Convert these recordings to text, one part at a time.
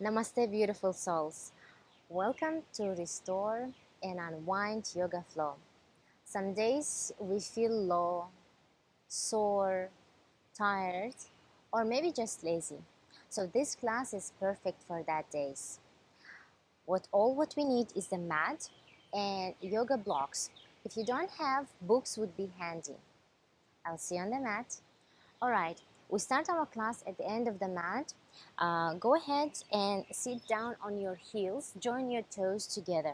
Namaste, beautiful souls. Welcome to Restore and Unwind Yoga Flow. Some days we feel low, sore, tired, or maybe just lazy. So this class is perfect for that days. What we need is the mat and yoga blocks. If you don't have, books would be handy. I'll see you on the mat. Alright, we start our class at the end of the mat. Go ahead and sit down on your heels, join your toes together.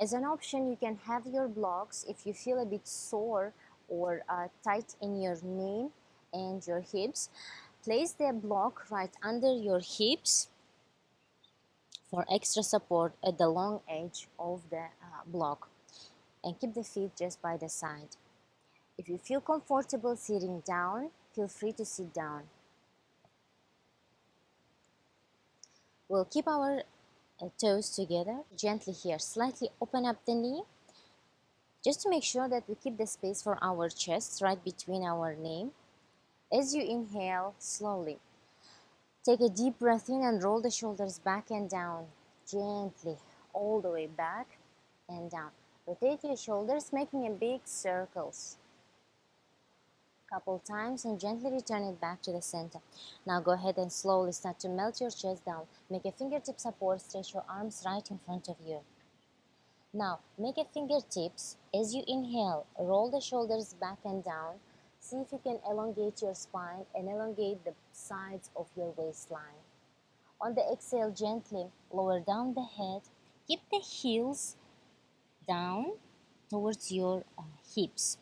As an option, you can have your blocks if you feel a bit sore or tight in your knee and your hips. Place the block right under your hips for extra support at the long edge of the block, and keep the feet just by the side. If you feel comfortable sitting down, feel free to sit down. We'll keep our toes together gently here. Slightly open up the knee just to make sure that we keep the space for our chest right between our knee. As you inhale, slowly take a deep breath in and roll the shoulders back and down gently, all the way back and down. Rotate your shoulders, making a big circles. Couple times and gently return it back to the center. Now go ahead and slowly start to melt your chest down. Make a fingertip support, stretch your arms right in front of you. Now make a fingertips as you inhale, roll the shoulders back and down. See if you can elongate your spine and elongate the sides of your waistline. On the exhale, gently lower down the head. Keep the heels down towards your hips.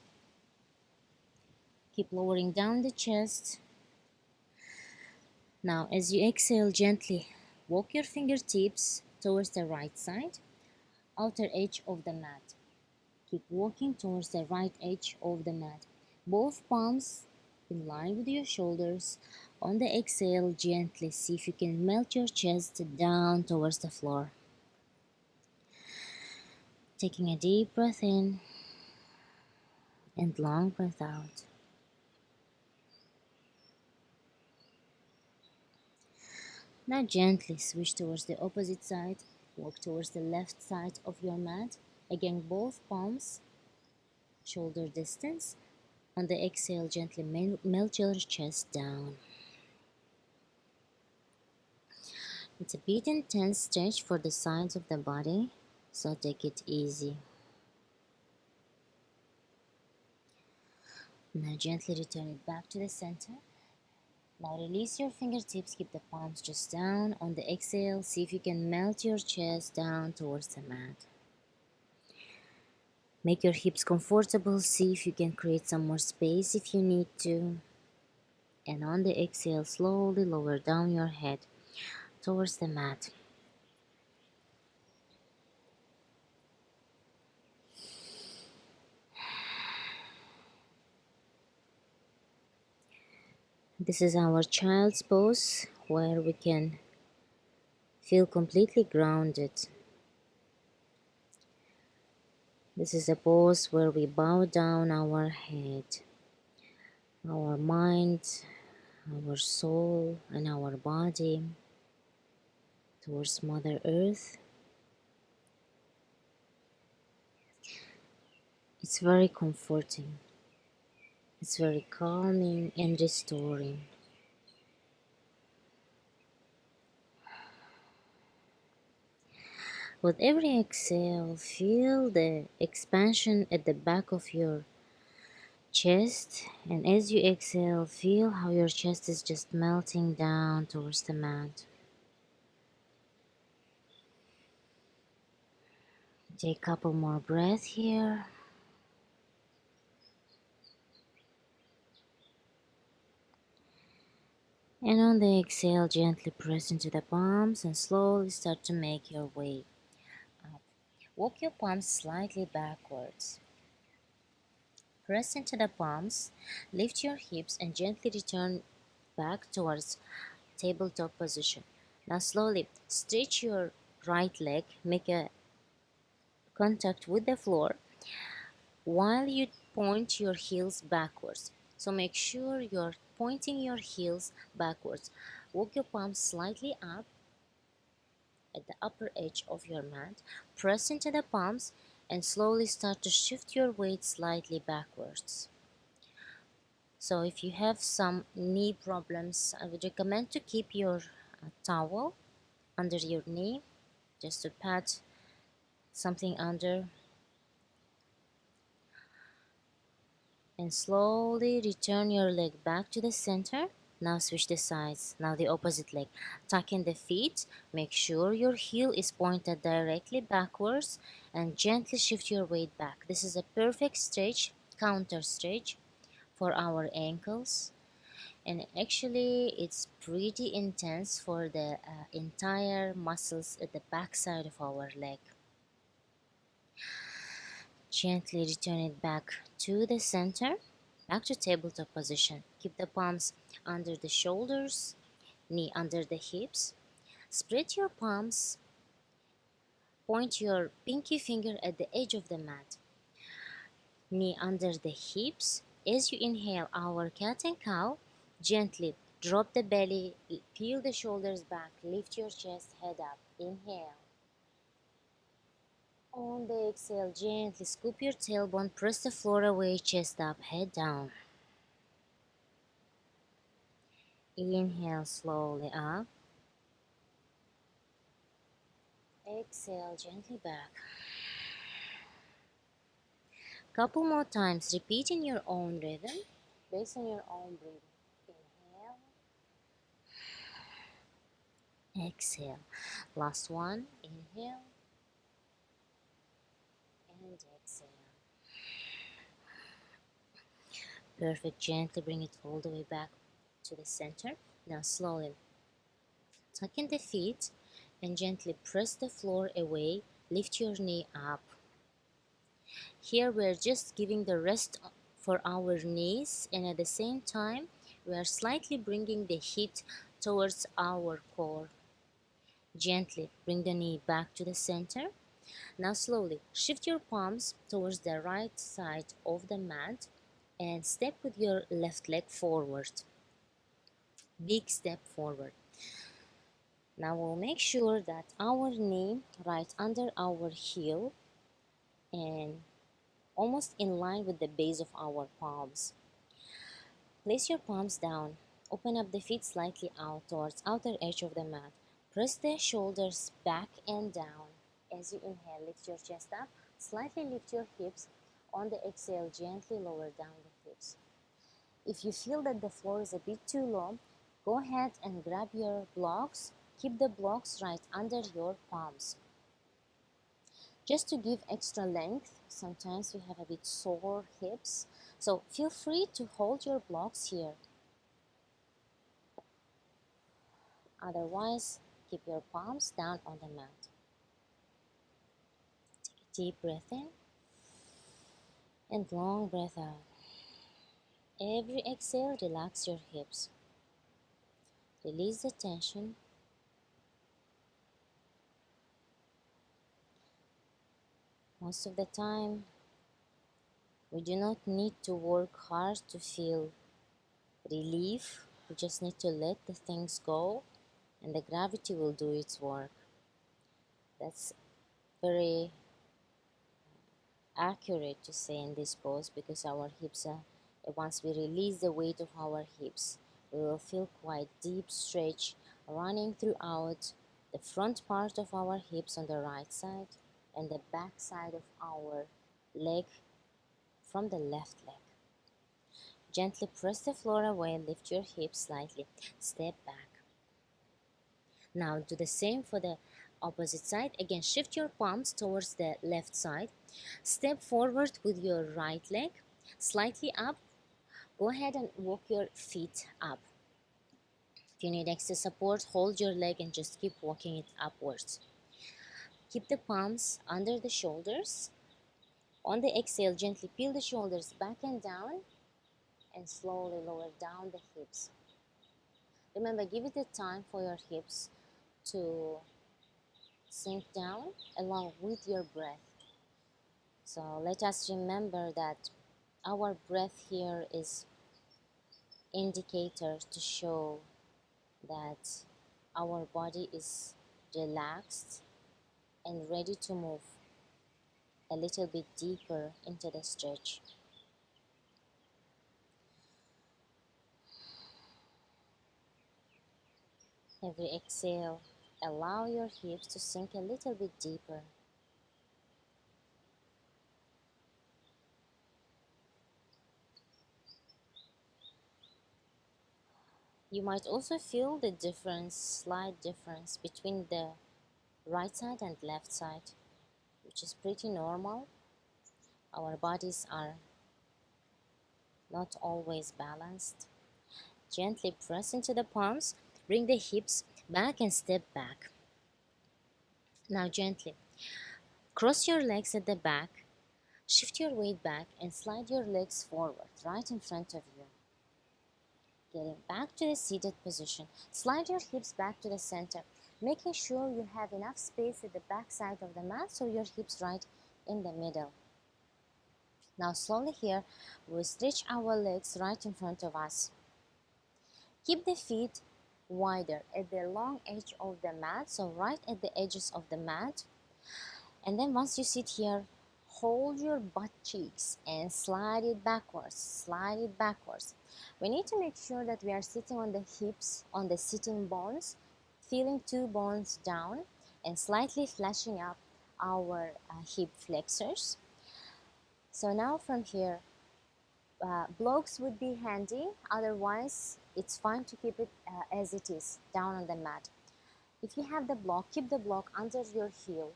Keep lowering down the chest. Now, as you exhale, gently walk your fingertips towards the right side, outer edge of the mat. Keep walking towards the right edge of the mat. Both palms in line with your shoulders. On the exhale, gently see if you can melt your chest down towards the floor. Taking a deep breath in and long breath out. Now gently switch towards the opposite side. Walk towards the left side of your mat. Again, both palms shoulder distance. On the exhale, gently melt your chest down. It's a bit intense stretch for the sides of the body, so take it easy. Now gently return it back to the center. Now release your fingertips, keep the palms just down. On the exhale, see if you can melt your chest down towards the mat. Make your hips comfortable, see if you can create some more space if you need to. And on the exhale, slowly lower down your head towards the mat. This is our child's pose, where we can feel completely grounded. This is a pose where we bow down our head, our mind, our soul, and our body towards Mother Earth. It's very comforting. It's very calming and restoring. With every exhale, feel the expansion at the back of your chest, and as you exhale, feel how your chest is just melting down towards the mat. Take a couple more breaths here. And on the exhale, gently press into the palms and slowly start to make your way up. Walk your palms slightly backwards. Press into the palms, lift your hips and gently return back towards tabletop position. Now slowly stretch your right leg, make a contact with the floor while you point your heels backwards. So make sure you're pointing your heels backwards. Walk your palms slightly up at the upper edge of your mat. Press into the palms and slowly start to shift your weight slightly backwards. So if you have some knee problems, I would recommend to keep your towel under your knee just to pat something under, and slowly return your leg back to the center. Now switch the sides. Now the opposite leg. Tuck in the feet. Make sure your heel is pointed directly backwards and gently shift your weight back. This is a perfect stretch, counter stretch for our ankles. And actually, it's pretty intense for the entire muscles at the back side of our leg. Gently return it back to the center, back to tabletop position. Keep the palms under the shoulders, knee under the hips. Spread your palms, point your pinky finger at the edge of the mat, knee under the hips. As you inhale our cat and cow, gently drop the belly, peel the shoulders back, lift your chest, head up. Inhale. On the exhale, gently scoop your tailbone, press the floor away, chest up, head down. Inhale slowly up. Exhale gently back. Couple more times, repeat in your own rhythm, based on your own breathing. Inhale. Exhale. Last one. Inhale. And exhale. Perfect. Gently bring it all the way back to the center. Now slowly tuck in the feet and gently press the floor away. Lift your knee up. Here we're just giving the rest for our knees, and at the same time we are slightly bringing the heat towards our core. Gently bring the knee back to the center. Now slowly shift your palms towards the right side of the mat and step with your left leg forward. Big step forward. Now we'll make sure that our knee right under our heel and almost in line with the base of our palms. Place your palms down. Open up the feet slightly out towards outer edge of the mat. Press the shoulders back and down. As you inhale, lift your chest up. Slightly lift your hips. On the exhale, gently lower down the hips. If you feel that the floor is a bit too low, go ahead and grab your blocks. Keep the blocks right under your palms. Just to give extra length, sometimes we have a bit sore hips, so feel free to hold your blocks here. Otherwise, keep your palms down on the mat. Take a deep breath in and long breath out. Every exhale, relax your hips. Release the tension. Most of the time, we do not need to work hard to feel relief. We just need to let the things go and the gravity will do its work. That's very accurate to say in this pose because our hips are, once we release the weight of our hips, we will feel quite deep stretch running throughout the front part of our hips on the right side and the back side of our leg from the left leg. Gently press the floor away, lift your hips slightly, step back. Now do the same for the opposite side. Again, shift your palms towards the left side. Step forward with your right leg, slightly up. Go ahead and walk your feet up. If you need extra support, hold your leg and just keep walking it upwards. Keep the palms under the shoulders. On the exhale, gently peel the shoulders back and down and slowly lower down the hips. Remember, give it the time for your hips to sink down along with your breath. So let us remember that our breath here is indicator to show that our body is relaxed, and ready to move a little bit deeper into the stretch. Every exhale, allow your hips to sink a little bit deeper. You might also feel the difference, slight difference between the right side and left side, which is pretty normal. Our bodies are not always balanced. Gently press into the palms, bring the hips back and step back. Now gently cross your legs at the back, shift your weight back and slide your legs forward right in front of you. Getting back to the seated position, slide your hips back to the center, making sure you have enough space at the back side of the mat so your hips right in the middle. Now slowly here, we stretch our legs right in front of us. Keep the feet wider at the long edge of the mat, so right at the edges of the mat. And then once you sit here, hold your butt cheeks and slide it backwards, slide it backwards. We need to make sure that we are sitting on the hips, on the sitting bones, feeling two bones down and slightly flashing up our hip flexors. So now from here, blocks would be handy, otherwise it's fine to keep it as it is, down on the mat. If you have the block, keep the block under your heel.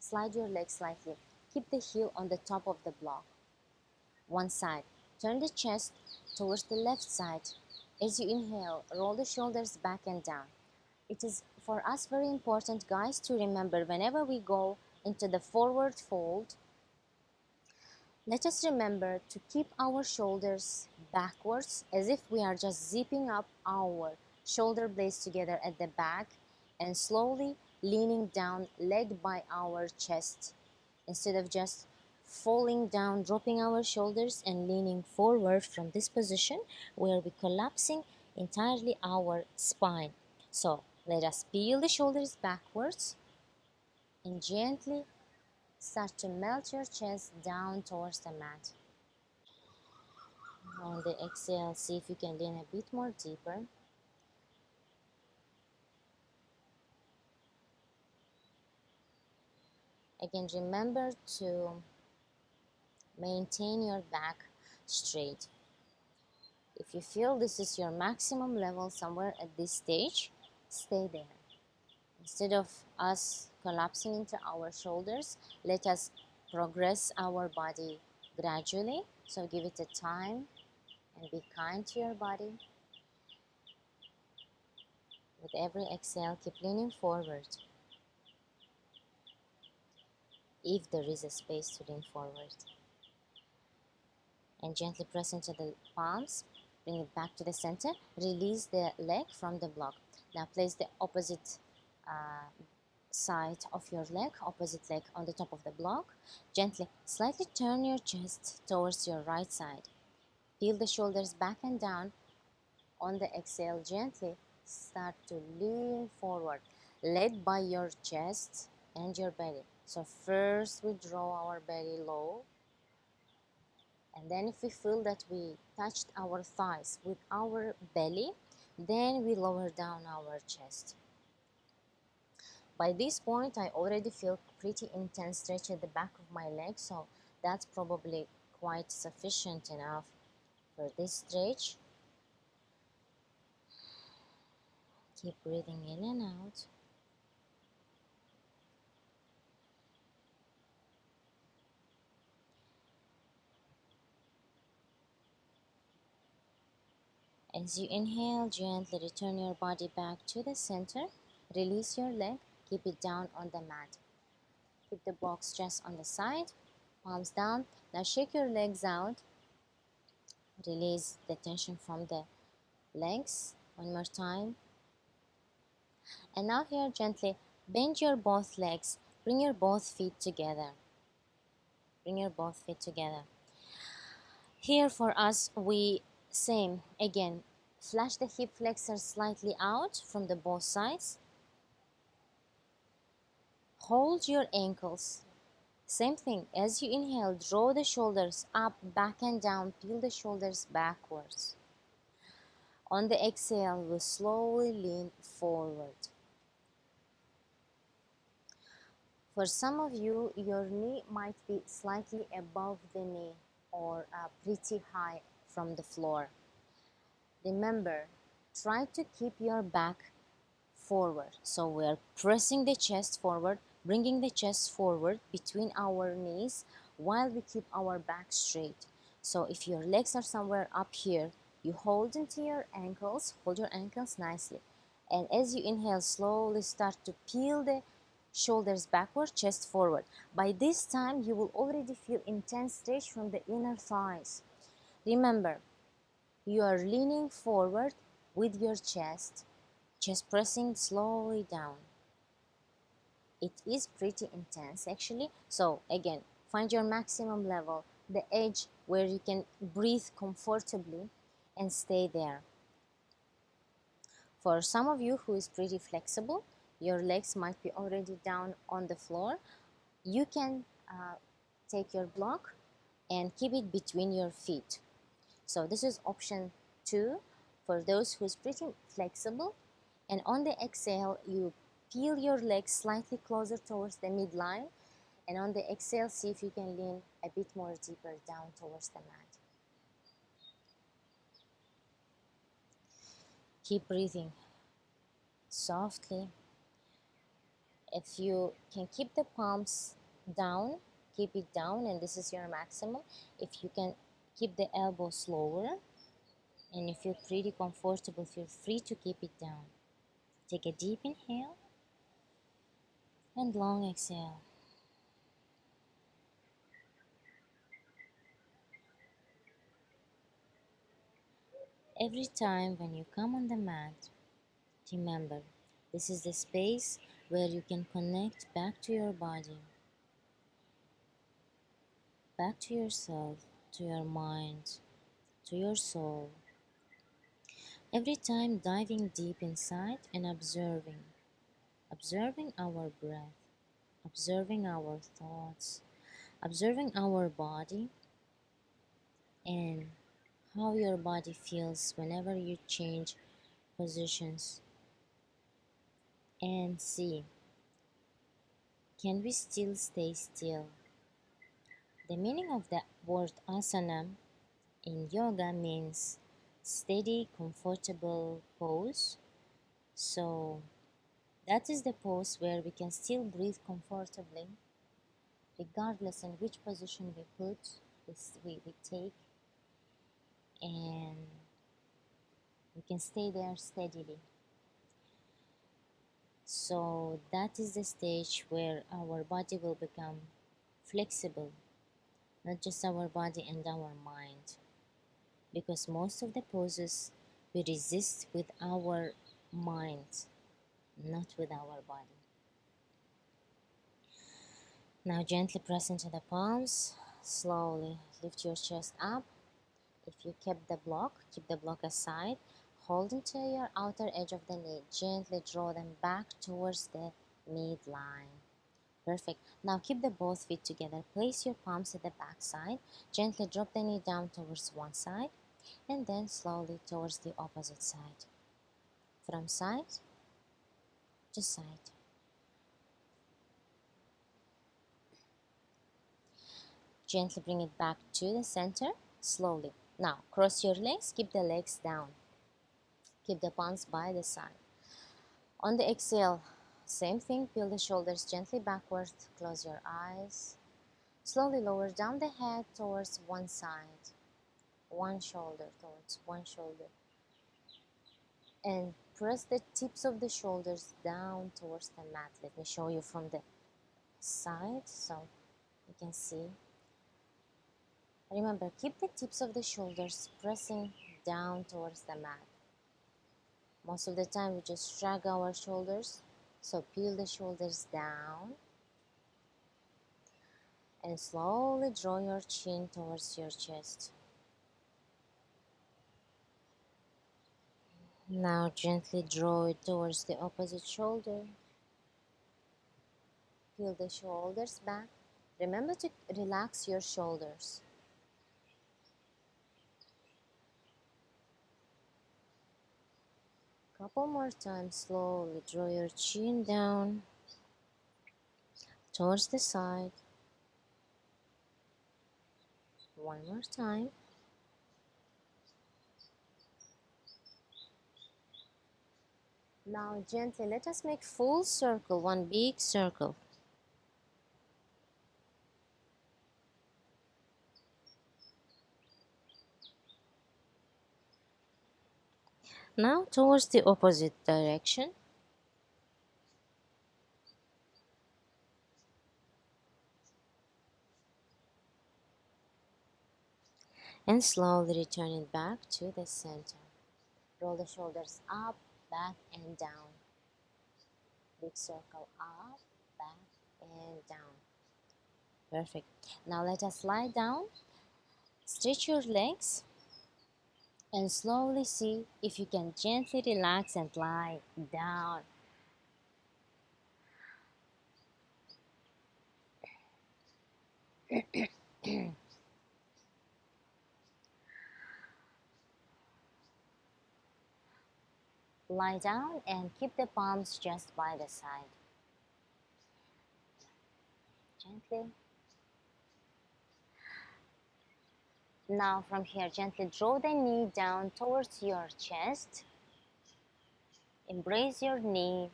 Slide your leg slightly. Keep the heel on the top of the block. One side. Turn the chest towards the left side. As you inhale, roll the shoulders back and down. It is for us very important, guys, to remember whenever we go into the forward fold, let us remember to keep our shoulders backwards as if we are just zipping up our shoulder blades together at the back and slowly leaning down, led by our chest, instead of just falling down, dropping our shoulders and leaning forward from this position where we're collapsing entirely our spine. So let us peel the shoulders backwards and gently start to melt your chest down towards the mat. On the exhale, see if you can lean a bit more deeper. Again, remember to maintain your back straight. If you feel this is your maximum level somewhere at this stage, stay there. Instead of us collapsing into our shoulders, let us progress our body gradually. So give it a time and be kind to your body. With every exhale, keep leaning forward. If there is a space to lean forward. And gently press into the palms, bring it back to the center, release the leg from the block. Now place the opposite side of your leg, opposite leg on the top of the block. Gently, slightly turn your chest towards your right side. Peel the shoulders back and down. On the exhale, gently start to lean forward, led by your chest and your belly. So first we draw our belly low, and then if we feel that we touched our thighs with our belly, then we lower down our chest. By this point, I already feel pretty intense stretch at the back of my leg, so that's probably quite sufficient enough for this stretch. Keep breathing in and out. As you inhale, gently return your body back to the center. Release your leg, keep it down on the mat. Keep the box just on the side, palms down. Now shake your legs out. Release the tension from the legs. One more time. And now here, gently bend your both legs. Bring your both feet together. Bring your both feet together. Here for us, we same again. Flash the hip flexors slightly out from the both sides. hold your ankles. Same thing, as you inhale, draw the shoulders up, back and down, peel the shoulders backwards. On the exhale, we slowly lean forward. For some of you, your knee might be slightly above the knee or pretty high from the floor. Remember, try to keep your back forward. So we are pressing the chest forward, bringing the chest forward between our knees while we keep our back straight. So if your legs are somewhere up here, you hold into your ankles, hold your ankles nicely. And as you inhale, slowly start to peel the shoulders backward, chest forward. By this time, you will already feel intense stretch from the inner thighs. Remember, you are leaning forward with your chest pressing slowly down. It is pretty intense actually. So again, find your maximum level, the edge where you can breathe comfortably and stay there. For some of you who is pretty flexible, your legs might be already down on the floor, you can take your block and keep it between your feet. So this is option 2 for those who is pretty flexible. And on the exhale, you peel your legs slightly closer towards the midline. And on the exhale, see if you can lean a bit more deeper down towards the mat. Keep breathing softly. If you can keep the palms down, keep it down, and this is your maximum. If you can keep the elbows lower and you feel pretty comfortable, feel free to keep it down. Take a deep inhale and long exhale. Every time when you come on the mat, remember, this is the space where you can connect back to your body, back to yourself, to your mind, to your soul. Every time diving deep inside and observing our breath, observing our thoughts, observing our body, and how your body feels whenever you change positions. And see, can we still stay still? The meaning of the word asana in yoga means steady, comfortable pose. So that is the pose where we can still breathe comfortably, regardless in which position we put, we take, and we can stay there steadily. So that is the stage where our body will become flexible, not just our body and our mind. Because most of the poses we resist with our mind, not with our body. Now gently press into the palms, slowly lift your chest up. If you keep the block aside, hold into your outer edge of the knee, gently draw them back towards the midline. Perfect. Now keep the both feet together, place your palms at the back side, gently drop the knee down towards one side, and then slowly towards the opposite side. From side to side. Gently bring it back to the center, slowly. Now, cross your legs, keep the legs down. Keep the palms by the side. On the exhale, same thing, peel the shoulders gently backward, close your eyes. Slowly lower down the head towards one side, one shoulder towards one shoulder. And press the tips of the shoulders down towards the mat. Let me show you from the side so you can see. Remember, keep the tips of the shoulders pressing down towards the mat. Most of the time we just shrug our shoulders, so peel the shoulders down and slowly draw your chin towards your chest. Now gently draw it towards the opposite shoulder. Peel the shoulders back. Remember to relax your shoulders. Couple more times, slowly draw your chin down towards the side. One more time. Now gently let us make full circle, one big circle. Now towards the opposite direction. And slowly return it back to the center. Roll the shoulders up, back and down. Big circle up, back and down. Perfect. Now let us lie down. Stretch your legs and slowly see if you can gently relax and lie down. Lie down and keep the palms just by the side. Gently. Now from here, gently draw the knee down towards your chest. Embrace your knee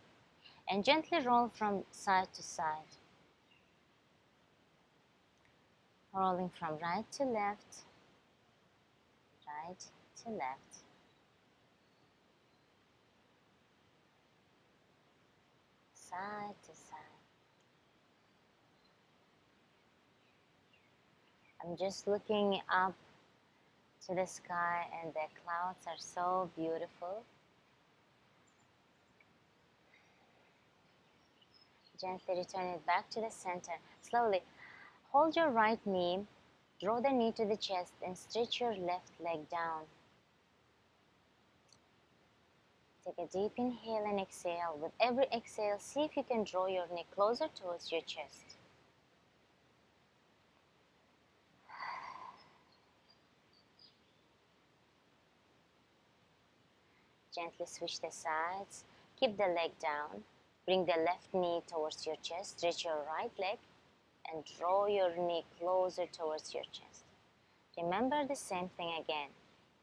and gently roll from side to side. Rolling from right to left, right to left. Side to side. I'm just looking up to the sky and the clouds are so beautiful. Gently return it back to the center. Slowly hold your right knee, draw the knee to the chest and stretch your left leg down. Take a deep inhale and exhale. With every exhale, see if you can draw your knee closer towards your chest. Gently switch the sides. Keep the leg down. Bring the left knee towards your chest. Stretch your right leg and draw your knee closer towards your chest. Remember the same thing again.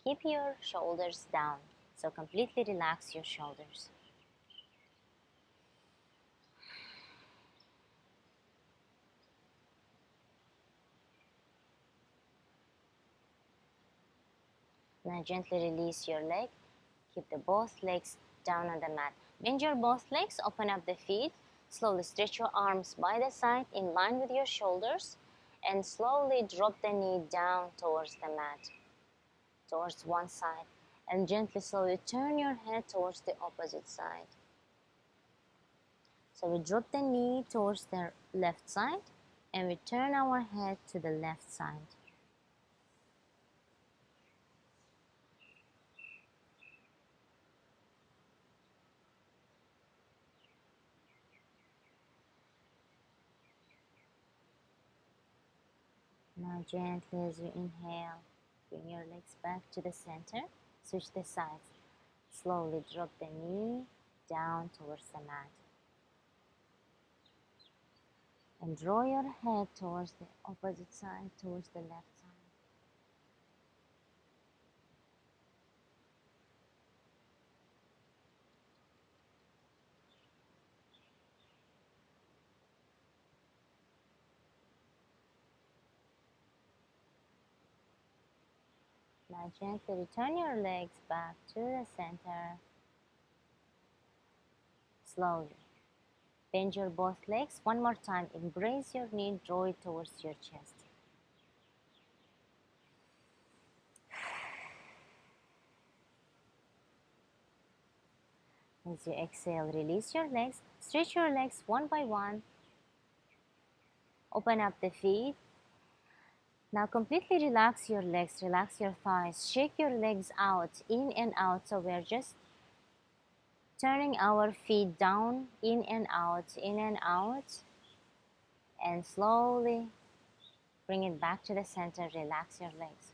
Keep your shoulders down. So completely relax your shoulders. Now gently release your leg. Keep the both legs down on the mat. Bend your both legs, open up the feet. Slowly stretch your arms by the side in line with your shoulders and slowly drop the knee down towards the mat, towards one side. And gently, slowly turn your head towards the opposite side. So we drop the knee towards the left side and we turn our head to the left side. Now gently as you inhale, bring your legs back to the center, switch the sides. Slowly drop the knee down towards the mat. And draw your head towards the opposite side, towards the left side. Now gently return your legs back to the center. Slowly. Bend your both legs one more time. Embrace your knee, draw it towards your chest. As you exhale, release your legs. Stretch your legs one by one. Open up the feet. Now completely relax your legs, relax your thighs. Shake your legs out, in and out. So we're just turning our feet down, in and out, in and out. And slowly bring it back to the center. Relax your legs.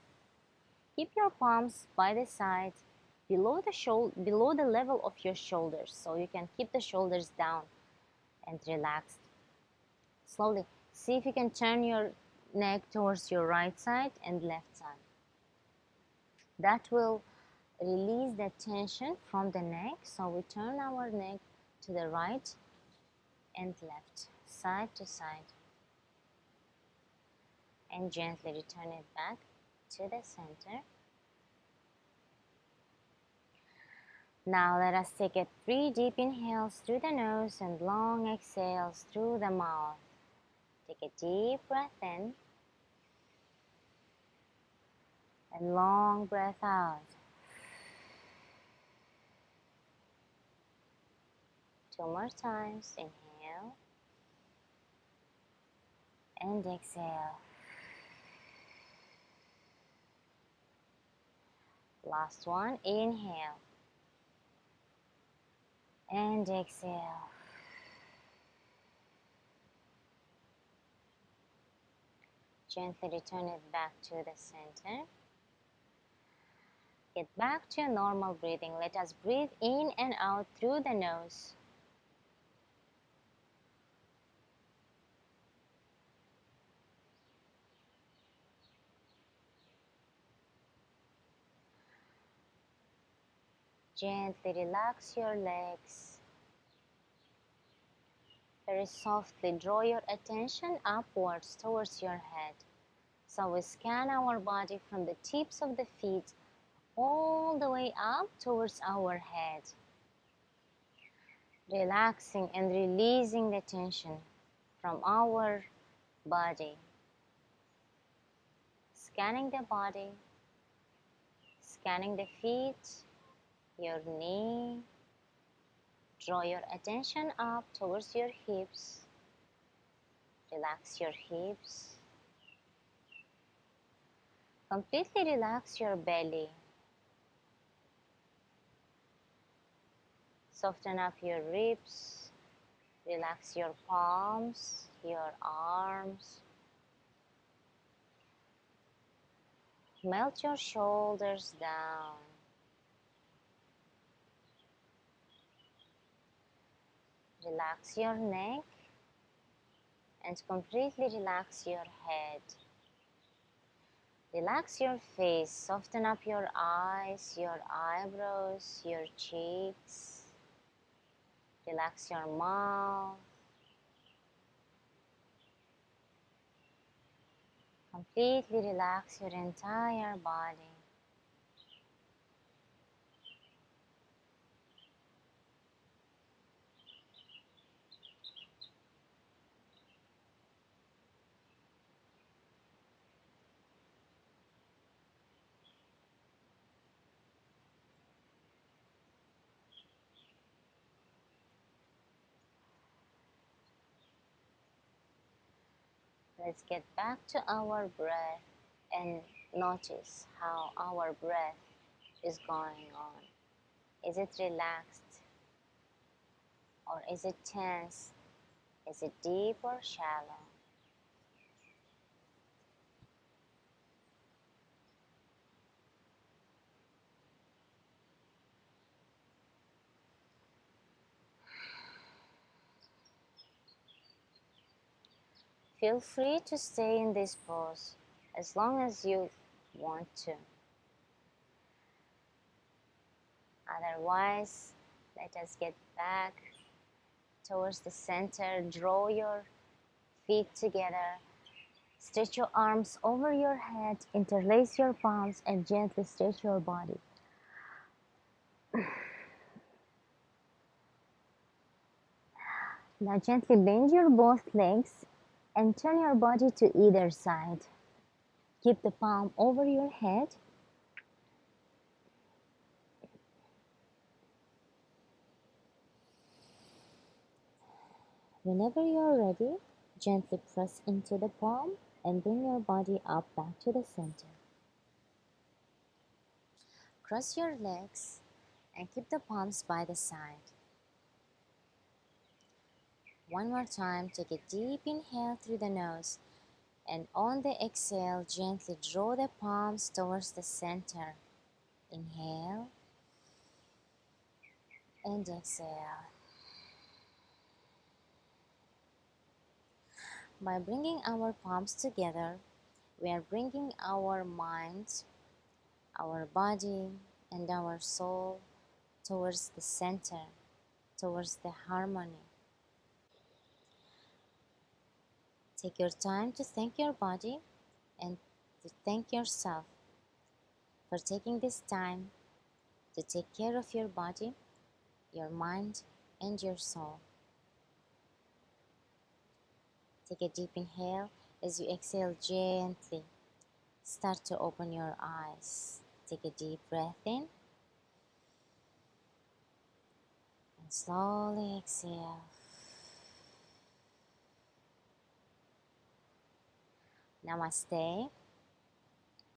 Keep your palms by the side, below the level of your shoulders, so you can keep the shoulders down and relaxed. Slowly, see if you can turn your neck towards your right side and left side. That will release the tension from the neck, so we turn our neck to the right and left, side to side, and gently return it back to the center. Now let us take 3 deep inhales through the nose and long exhales through the mouth. Take a deep breath in and long breath out. 2 more times. Inhale and exhale. Last one. Inhale and exhale. Gently return it back to the center. Get back to your normal breathing. Let us breathe in and out through the nose. Gently relax your legs. Very softly draw your attention upwards towards your head. So we scan our body from the tips of the feet all the way up towards our head. Relaxing and releasing the tension from our body. Scanning the body, scanning the feet, your knee. Draw your attention up towards your hips. Relax your hips. Completely relax your belly. Soften up your ribs. Relax your palms, your arms. Melt your shoulders down. Relax your neck and completely relax your head. Relax your face, soften up your eyes, your eyebrows, your cheeks. Relax your mouth. Completely relax your entire body. Let's get back to our breath and notice how our breath is going on. Is it relaxed or is it tense? Is it deep or shallow? Feel free to stay in this pose as long as you want to. Otherwise, let us get back towards the center. Draw your feet together. Stretch your arms over your head. Interlace your palms and gently stretch your body. Now gently bend your both legs and turn your body to either side. Keep the palm over your head. Whenever you are ready, gently press into the palm and bring your body up back to the center. Cross your legs and keep the palms by the side. One more time, take a deep inhale through the nose, and on the exhale, gently draw the palms towards the center. Inhale and exhale. By bringing our palms together, we are bringing our mind, our body, and our soul towards the center, towards the harmony. Take your time to thank your body and to thank yourself for taking this time to take care of your body, your mind, and your soul. Take a deep inhale. As you exhale gently, start to open your eyes. Take a deep breath in and slowly exhale. Namaste.